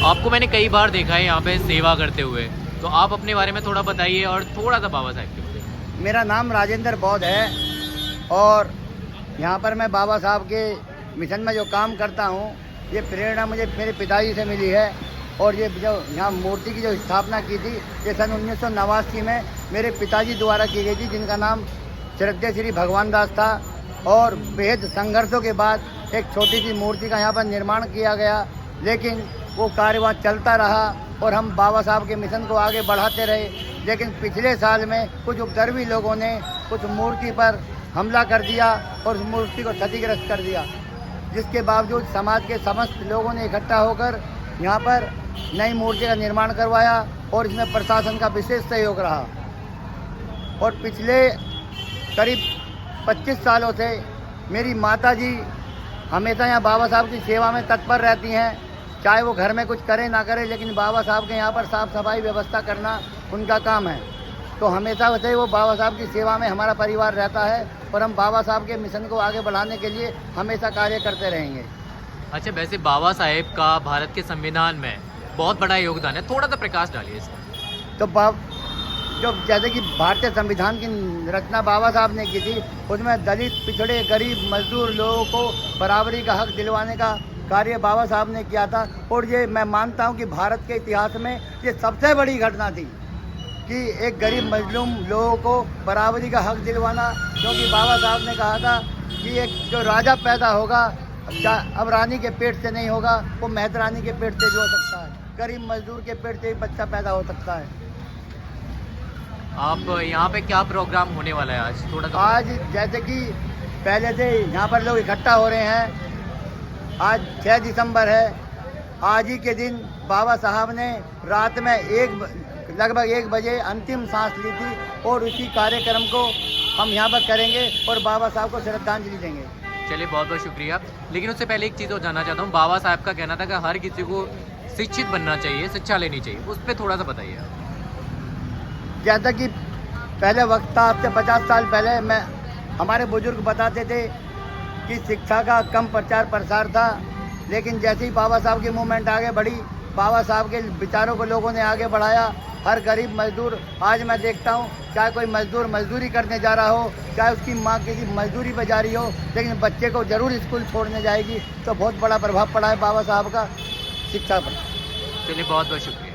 आपको मैंने कई बार देखा है यहाँ पे सेवा करते हुए, तो आप अपने बारे में थोड़ा बताइए और थोड़ा सा बाबा साहब के बारे में। मेरा नाम राजेंद्र बौद्ध है और यहाँ पर मैं बाबा साहब के मिशन में जो काम करता हूँ, ये प्रेरणा मुझे मेरे पिताजी से मिली है। और ये जो यहाँ मूर्ति की जो स्थापना की थी, ये सन 1989 में मेरे पिताजी द्वारा की गई थी, जिनका नाम श्रद्धेय श्री भगवान दास था। और बेहद संघर्षों के बाद एक छोटी सी मूर्ति का यहाँ पर निर्माण किया गया, लेकिन वो कार्य वहाँ चलता रहा और हम बाबा साहब के मिशन को आगे बढ़ाते रहे। लेकिन पिछले साल में कुछ उपद्रवी लोगों ने कुछ मूर्ति पर हमला कर दिया और उस मूर्ति को क्षतिग्रस्त कर दिया, जिसके बावजूद समाज के समस्त लोगों ने इकट्ठा होकर यहाँ पर नई मूर्ति का निर्माण करवाया और इसमें प्रशासन का विशेष सहयोग रहा। और पिछले करीब 25 सालों से मेरी माताजी हमेशा यहाँ बाबा साहब की सेवा में तत्पर रहती हैं, चाहे वो घर में कुछ करें ना करें, लेकिन बाबा साहब के यहाँ पर साफ़ सफाई व्यवस्था करना उनका काम है। तो हमेशा वैसे वो बाबा साहब की सेवा में हमारा परिवार रहता है और हम बाबा साहब के मिशन को आगे बढ़ाने के लिए हमेशा कार्य करते रहेंगे। अच्छा, वैसे बाबा साहेब का भारत के संविधान में बहुत बड़ा योगदान है, थोड़ा सा प्रकाश डालिए इसमें। तो जो जैसे कि भारतीय संविधान की रचना बाबा साहब ने की थी, उसमें दलित, पिछड़े, गरीब, मजदूर लोगों को बराबरी का हक दिलवाने का कार्य बाबा साहब ने किया था। और ये मैं मानता हूँ कि भारत के इतिहास में ये सबसे बड़ी घटना थी कि एक गरीब मजलूम लोगों को बराबरी का हक दिलवाना, क्योंकि बाबा साहब ने कहा था कि एक जो राजा पैदा होगा अब रानी के पेट से नहीं होगा, वो मेहतरानी के पेट से भी हो सकता है, गरीब मजदूर के पेट से भी बच्चा पैदा हो सकता है। आप यहाँ पे क्या प्रोग्राम होने वाला है आज, थोड़ा सा? आज जैसे कि पहले से यहाँ पर लोग इकट्ठा हो रहे हैं, आज 6 दिसंबर है। आज ही के दिन बाबा साहब ने रात में लगभग 1 बजे अंतिम सांस ली थी और उसी कार्यक्रम को हम यहाँ पर करेंगे और बाबा साहब को श्रद्धांजलि देंगे। चलिए, बहुत बहुत शुक्रिया। लेकिन उससे पहले एक चीज़ और जानना चाहता हूँ, बाबा साहब का कहना था कि हर किसी को शिक्षित बनना चाहिए, शिक्षा लेनी चाहिए, उस पर थोड़ा सा बताइए। जैसा कि पहले वक्त था, अब से 50 साल पहले हमारे बुजुर्ग बताते थे कि शिक्षा का कम प्रचार प्रसार था, लेकिन जैसे ही बाबा साहब की मूवमेंट आगे बढ़ी, बाबा साहब के विचारों को लोगों ने आगे बढ़ाया। हर गरीब मजदूर, आज मैं देखता हूँ, चाहे कोई मजदूर मजदूरी करने जा रहा हो, चाहे उसकी माँ किसी मजदूरी पर जा रही हो, लेकिन बच्चे को ज़रूर स्कूल छोड़ने जाएगी। तो बहुत बड़ा प्रभाव पड़ा है बाबा साहब का शिक्षा पर। चलिए, बहुत बहुत शुक्रिया।